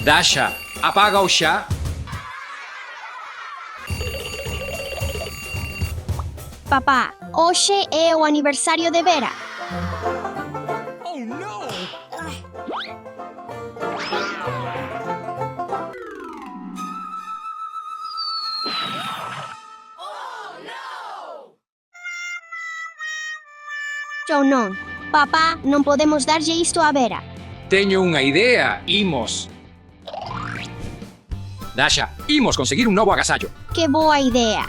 Dasha, apaga o chá. Papá, hoje é o aniversário de Vera. Eu não. Papá, não podemos darlle isto a Vera. Teño unha idea, imos. Dasha, imos conseguir un novo agasallo. Que boa idea.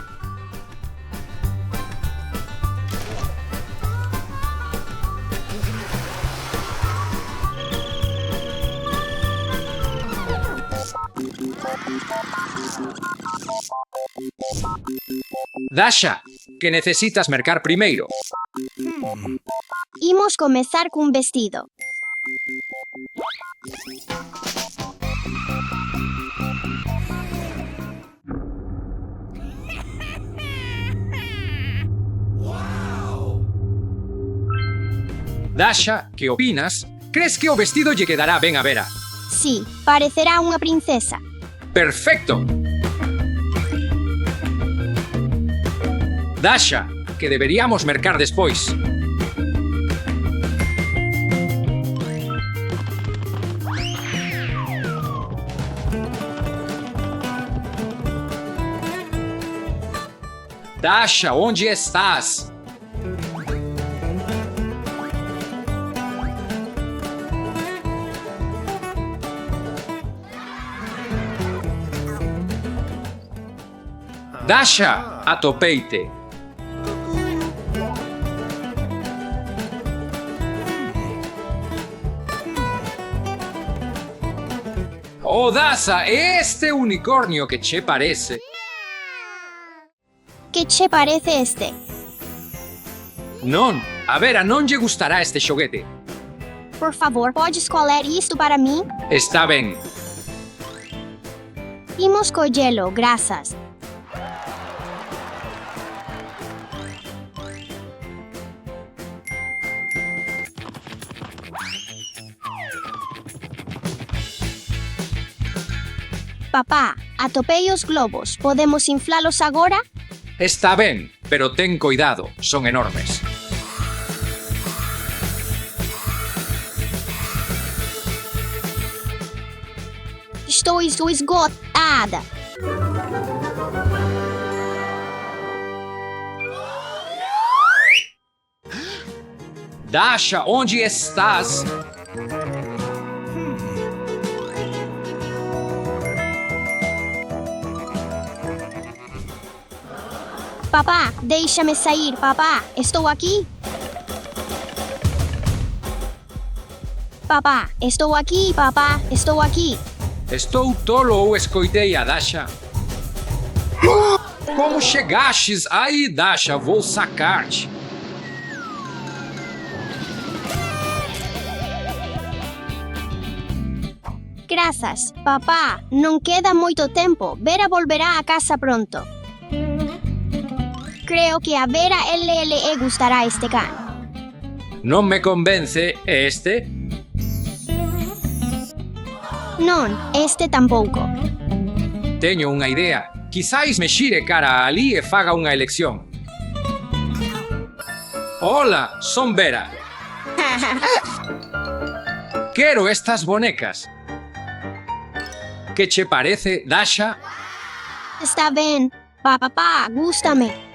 Dasha, que necesitas mercar primeiro? Imos comezar cun vestido. Dasha, que opinas? Crees que o vestido lle quedará ben a Vera? Sí, parecerá unha princesa. ¡Perfecto! Dasha, que deberíamos mercar despois. Dasha, onde estás? Dasha, atopeite. Oh, Dasha, este unicornio que che parece. Que che parece este? Non, a Vera non lle gustará este xoguete. Por favor, pode escolher isto para mim? Está ben. Imos collelo, graças. Papá, atopei os globos. Podemos inflalos agora? Está ben, pero ten cuidado, son enormes. Estou esgotada. Dasha, onde estás? Papá, deixa-me sair, papá. Estou aqui. Papá, estou aqui, papá. Estou aqui. Estou tolo ou escoitei a Dasha? Como chegastes? Aí, Dasha, vou sacar-te. Graças, papá. Não queda muito tempo. Vera volverá a casa pronto. Creo que a Vera LLE gustará este can. Non me convence este. Non, este tampouco. Teño unha idea. Quizáis me xire cara a ali e faga unha elección. Hola, son Vera. Quero estas bonecas. Que che parece, Dasha? Está ben. Papá, gústame.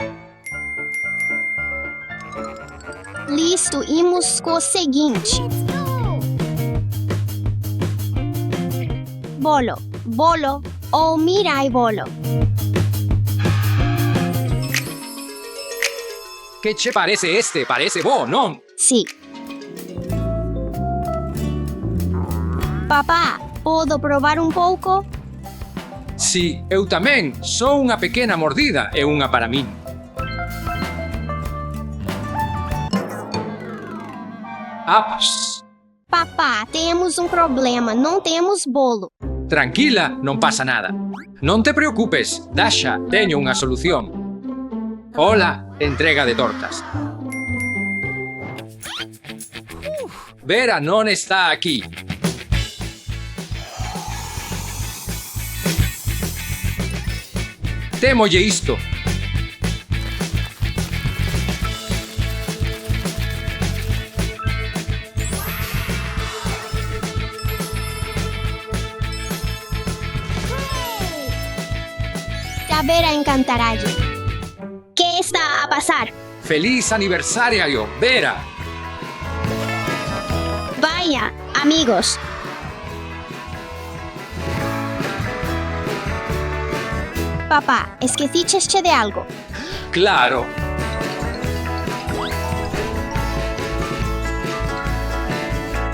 Listo, imos co seguinte. Bolo, bolo, ou mirai bolo. Que che parece este? Parece bo, non? Sí. Papá, podo probar un pouco? Si, eu tamén. Só unha pequena mordida e unha para min. Apas. Papá, temos um problema, não temos bolo. Tranquila, non pasa nada. Non te preocupes, Dasha, teño unha solución. Hola, entrega de tortas. Vera non está aquí. Temolle isto. A Vera encantarálle. ¿Qué está a pasar? Feliz aniversario, Vera. Vaya, amigos. Papá, esqueciche de algo. Claro.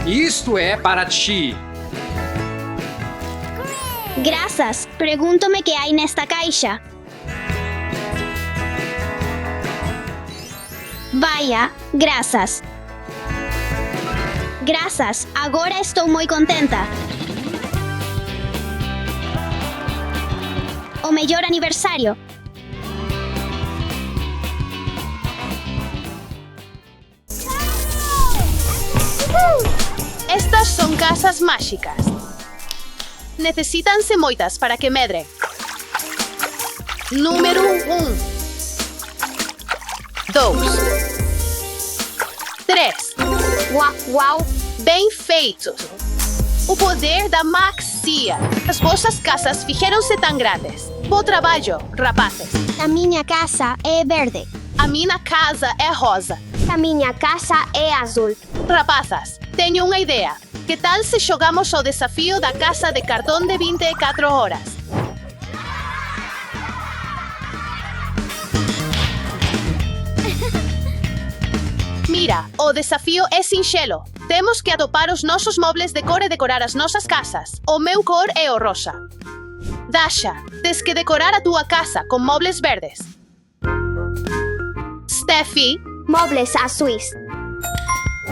Isto é para ti. Gracias. Pregúntome qué hay en esta caixa. Vaya, gracias. Gracias. Agora estou muy contenta. O mellor aniversario. Estas son casas mágicas. Necesítanse moitas para que medren. Número 1. 2. 3. Uau. Bem feito. O poder da maxia. As vossas casas fixeronse tan grandes. Bo trabalho, rapazes. A minha casa é verde. A minha casa é rosa. A minha casa é azul. Rapazas, teño unha idea. Que tal se xogamos o desafío da casa de cartón de 24 horas? Mira, o desafío é sinxelo. Temos que atopar os nosos mobles de cor e decorar as nosas casas. O meu cor é o rosa. Dasha, tes que decorar a túa casa con mobles verdes. Steffi, Mobles azuis.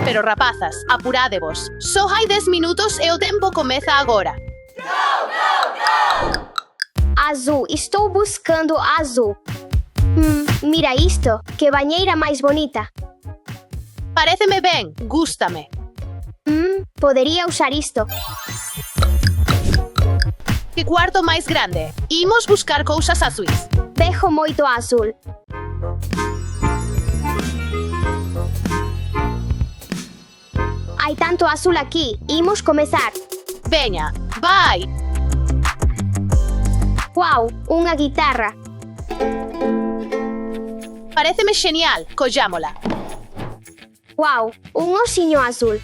pero rapazas, apurádevos. Só hai 10 minutos e o tempo comeza agora. Azul. Estou buscando azul. Mira isto. Que banheira mais bonita. Paréceme ben, gústame. Poderia usar isto. Que cuarto máis grande. Imos buscar cousas azuis. Vejo moito azul. Hai tanto azul aquí. Imos comezar. Veña, vai. Uau, unha guitarra. Paréceme genial, collámola. Uau, un osiño azul.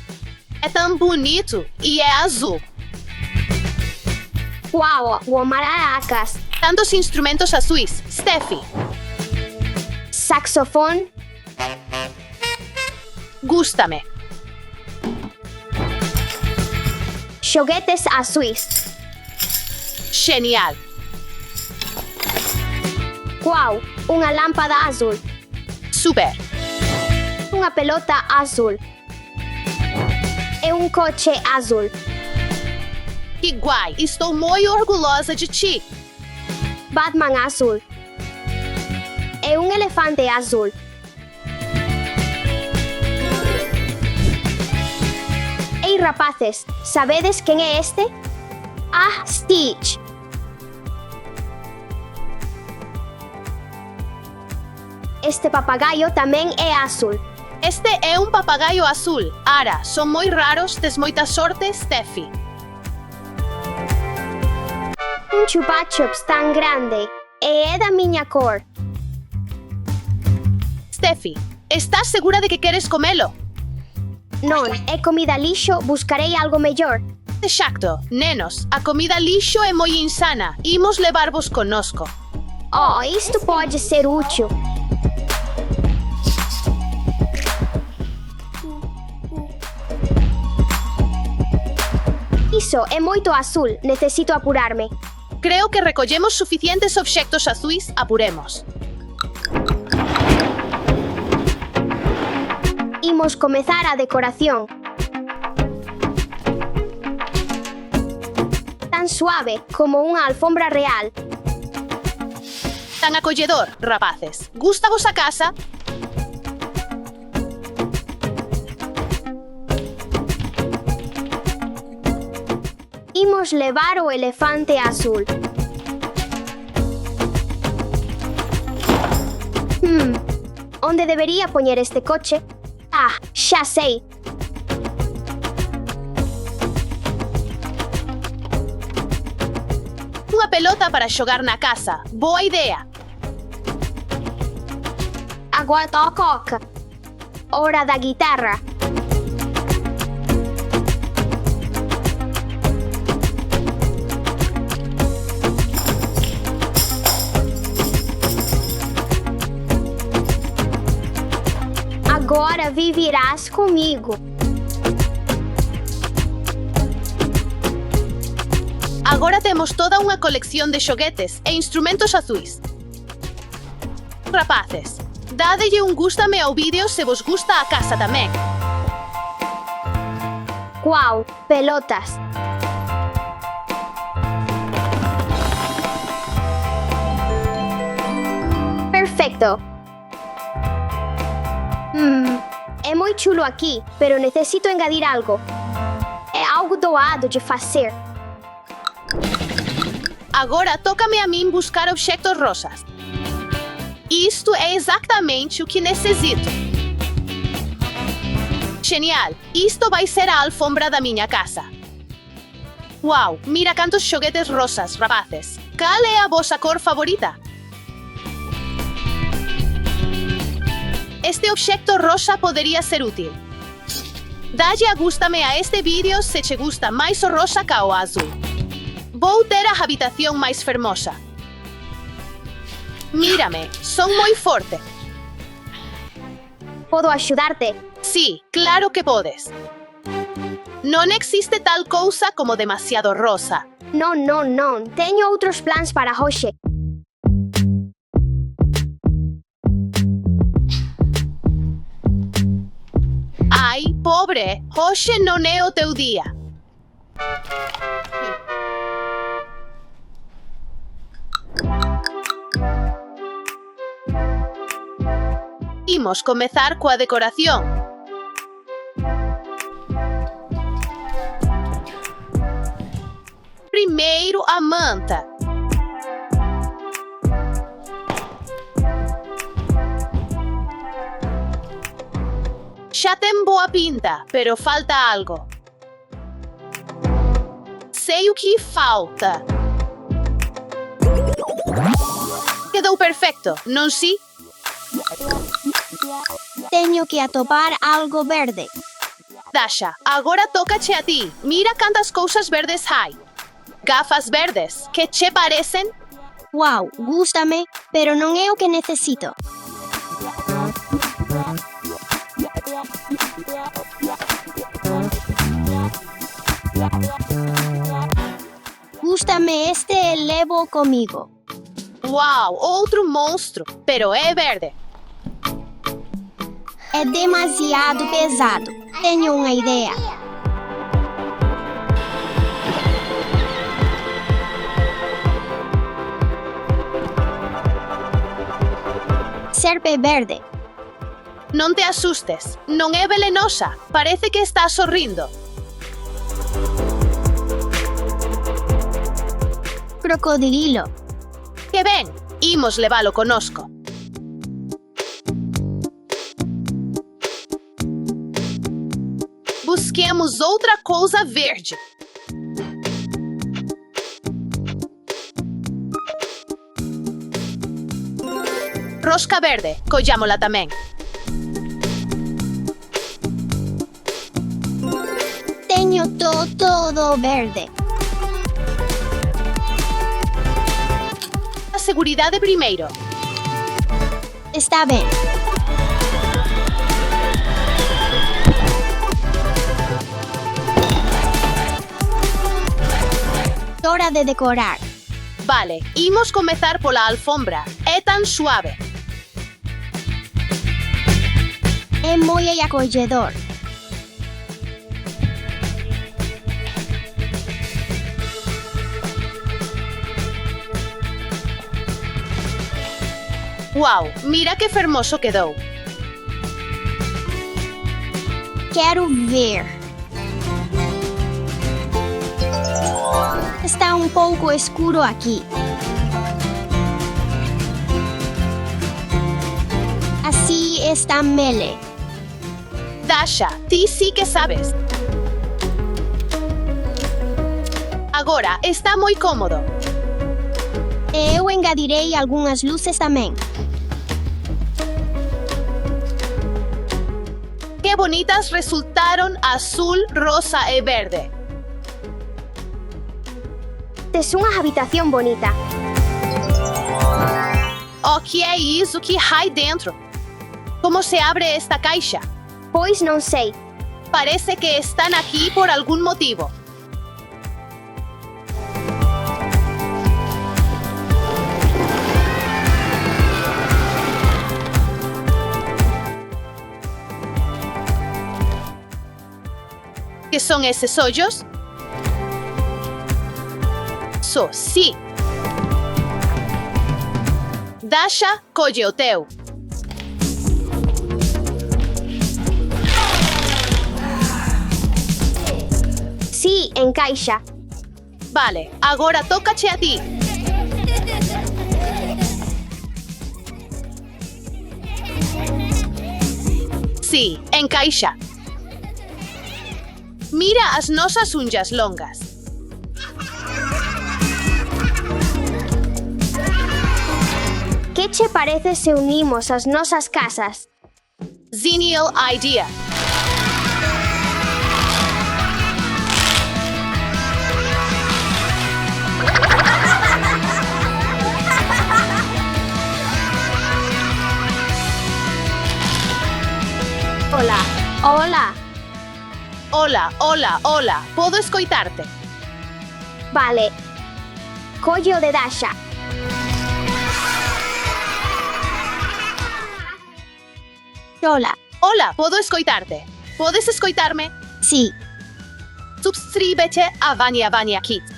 É tão bonito e é azul. Uau, o maracas. Tantos instrumentos azuis. Steffi, Saxofón. gústame. Xoguetes azuis. Genial. Uau, unha lámpada azul. Super. Unha pelota azul. E un coche azul. Que guai. Estou muito orgulhosa de ti. Batman azul. E un elefante azul. Ei, rapaces, sabedes quen é este? Ah, Stitch. Este papagaio tamén é azul. Este é un papagaio azul. Ara, son moi raros, tes moita sorte, Steffi. Un chupa chups tan grande. E é da miña cor. Steffi, estás segura de que queres comelo? Non, é comida lixo, buscarei algo mellor. Exacto, nenos, a comida lixo é moi insana. Imos levarvos connosco. Oh, isto pode ser útil. Iso é moito azul, necesito apurarme. Creo que recollemos suficientes obxectos azuis, apuremos. Imos comezar a decoración. Tan suave como unha alfombra real. Tan acolledor, rapaces. Gústavos a casa? Imos levar o elefante azul. Onde debería poñer este coche? Ah, xa sei. Unha pelota para xogar na casa. Boa idea. Agora toca. Hora da guitarra. Agora viverás comigo. Agora temos toda unha colección de xoguetes e instrumentos azuis. Rapaces, dádelle un gústame ao vídeo se vos gusta a casa tamén. Guau, pelotas. Perfecto. É moi chulo aquí, pero necesito engadir algo. É algo doado de facer. Agora tócame a min buscar obxectos rosas. Isto é exatamente o que necesito. Genial! Isto vai ser a alfombra da minha casa. Uau, mira cantos xoguetes rosas, rapaces. Cal é a vosa cor favorita? Este obxecto rosa podería ser útil. Dalle a gústame a este vídeo se che gusta máis o rosa ca o azul. Vou ter a habitación máis fermosa. Mírame, son moi forte. Podo axudarte? Sí, claro que podes. Non existe tal cousa como demasiado rosa. Non. Teño outros plans para hoxe. Ai, pobre, hoxe non é o teu día. Imos comezar coa decoración. Primeiro a manta. Xa ten boa pinta, pero falta algo. Sei o que falta. Quedou perfecto, non si? Teño que atopar algo verde. Dasha, agora tócache a ti. Mira cantas cousas verdes hai. Gafas verdes, que che parecen? Wow, gústame, pero non é o que necesito. Gústame este e levo comigo. Uau, outro monstro, pero é verde. É demasiado pesado. Tenho uma ideia. Serpe verde. Non te asustes, non é venenosa. Parece que está sorrindo. Crocodilo. Que ben, imos levalo conosco. Busquemos outra cousa verde. Rosca verde, collámola tamén. Teño todo verde. A seguridade primeiro. Está ben. Hora de decorar. Vale, imos comezar pola alfombra. É tan suave. É moi acolledor. Uau, mira que fermoso quedou. Quero ver. Está um pouco escuro aqui. Assim está Mele. Dasha, ti sí que sabes. Agora, está moi cómodo. Eu engadirei algumas luzes também. Que bonitas resultaron azul, rosa e verde. É uma habitação bonita. O que é isso que há dentro? Como se abre esta caixa? Pois não sei. Parece que están aquí por algún motivo. ¿Qué son esos hoyos? Sí. Dasha, colle o teu. Sim, encaixa. Vale, agora tócache a ti. Sí, encaixa. Mira as nosas unhas longas. Que te parece se unimos as nossas casas? Genial idea. Olá. Olá. Hola, hola, hola. Podo escoitarte. Vale. Colle o de Dasha. Olá. Hola, podo escoitarte. Podes escoitarme? Sim. Subscríbete a Vania Vania Kids.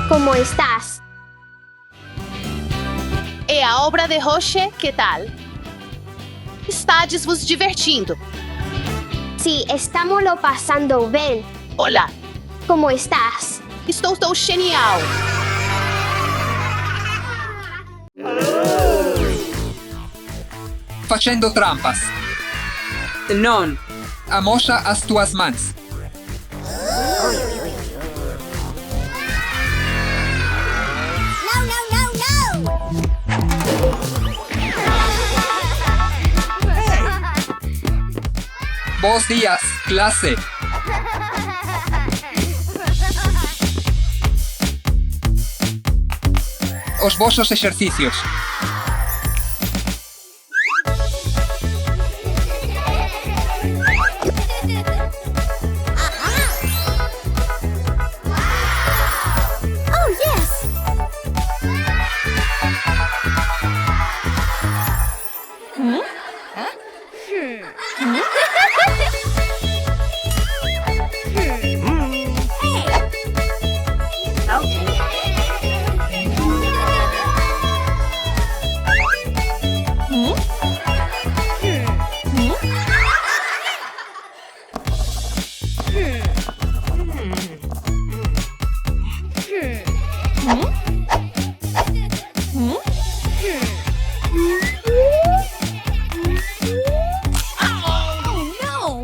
Como estás? E a obra de Roche, que tal? Estades vos divertindo. Sim, estamos lo passando bem. Olá, Como estás? estou genial. Facendo trampas. Non. Amoxa as tuas mans. Bons dias, classe. Os vosos exercicios.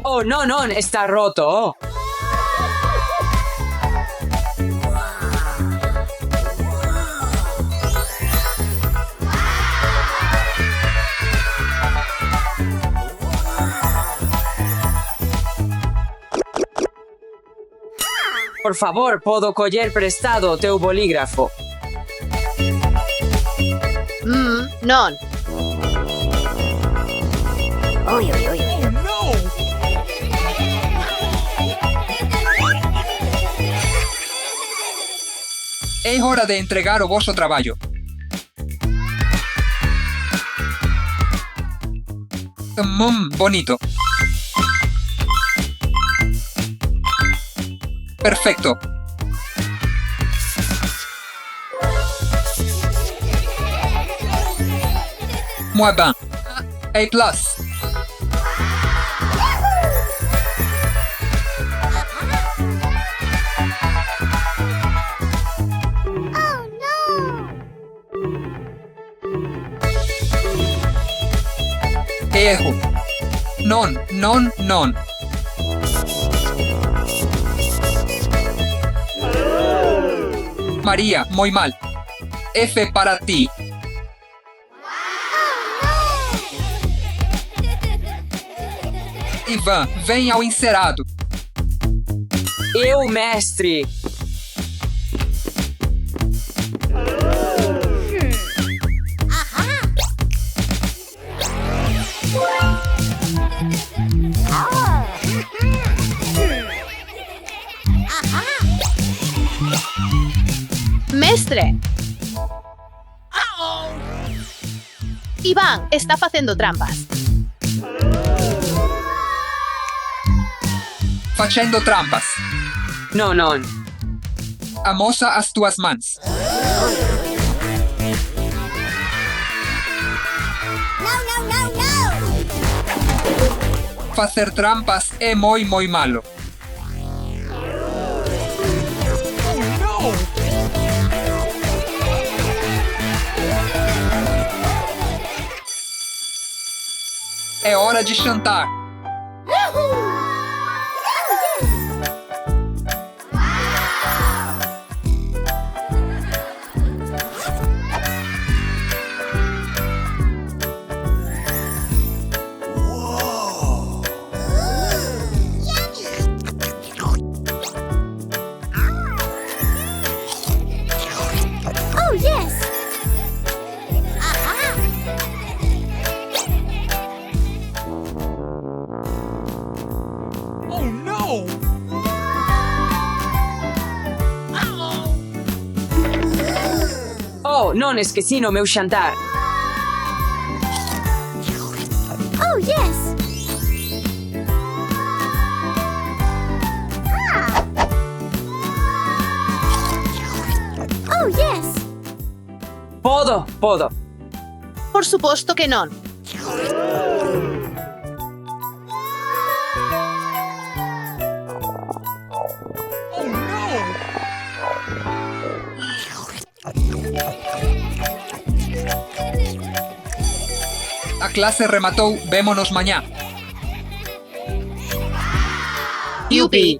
Oh, no, no, está roto. Por favor, podo coller prestado teu bolígrafo. Non. É hora de entregar o vosso traballo. Bonito. Perfecto. Muy bien. A+. Erro. Non, non, non. María, muy mal. F para ti. Ivan, vem ao encerado. Eu, mestre. Mestre! Iván está facendo trampas. Facendo trampas. No, non. Amosa as tuas mãos. Fazer trampas é moi malo. É hora de chantar. Oh, yes! Oh, non esqueci no meu xantar. Oh, yes! Oh, yes! Podo. Por suposto que non. A clase rematou, vémonos mañá. Yupi.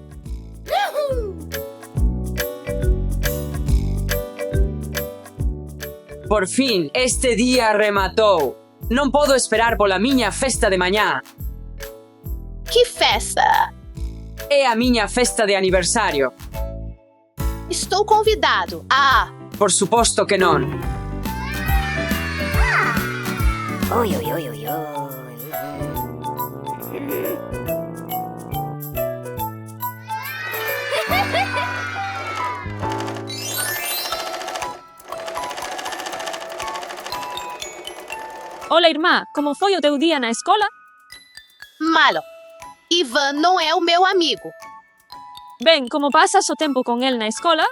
Por fin, este día rematou. Non podo esperar pola miña festa de mañá. Que festa! É a miña festa de aniversario. Estou convidado. Ah, Por suposto que non. Uy, uy, uy, uy, uy. Ola, irmã, como foi o teu dia na escola? malo. Ivan não é o meu amigo. Ben, como pasas o tempo con el na escola?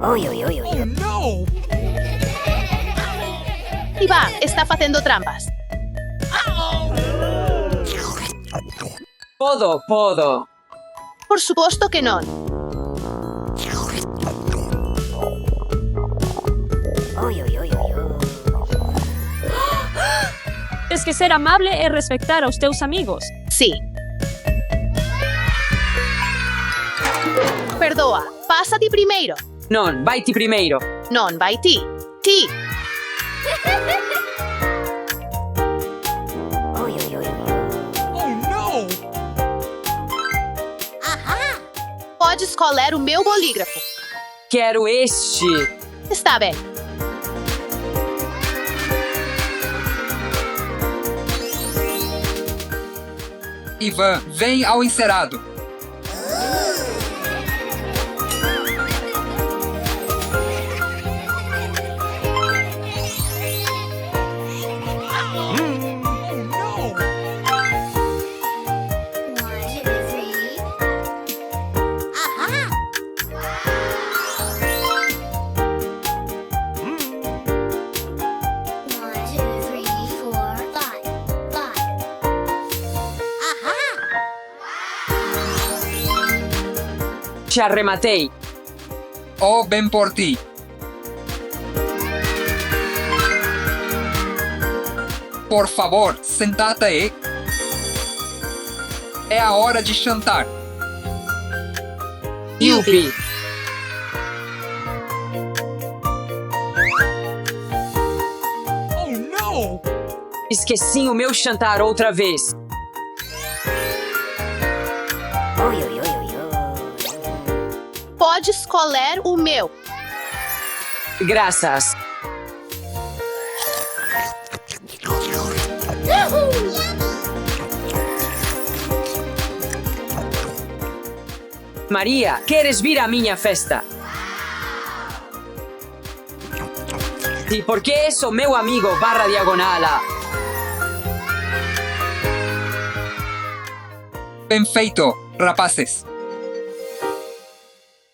Uy, uy, uy, uy. Ivan está fazendo trampas. Podo. Por suposto que non. Uy, uy, uy, uy, uy. Tes que ser amable e respectar aos teus amigos. Sí. Perdoa, pasa ti primeiro. Non, vai ti primeiro. Non, vai ti. Ti. Uy, uy, uy, uy. Pode escolher o meu bolígrafo. Quero este. Está bem. Ivan, vem ao encerado. Xa rematei. Oh, ven por ti. Por favor, senta-te aí. É a hora de jantar. Yupi! Esqueci o meu jantar outra vez. Pode escolher o meu. Graças. Maria, queres vir à minha festa? E porque sou meu amigo barra diagonala. Bem feito, rapazes.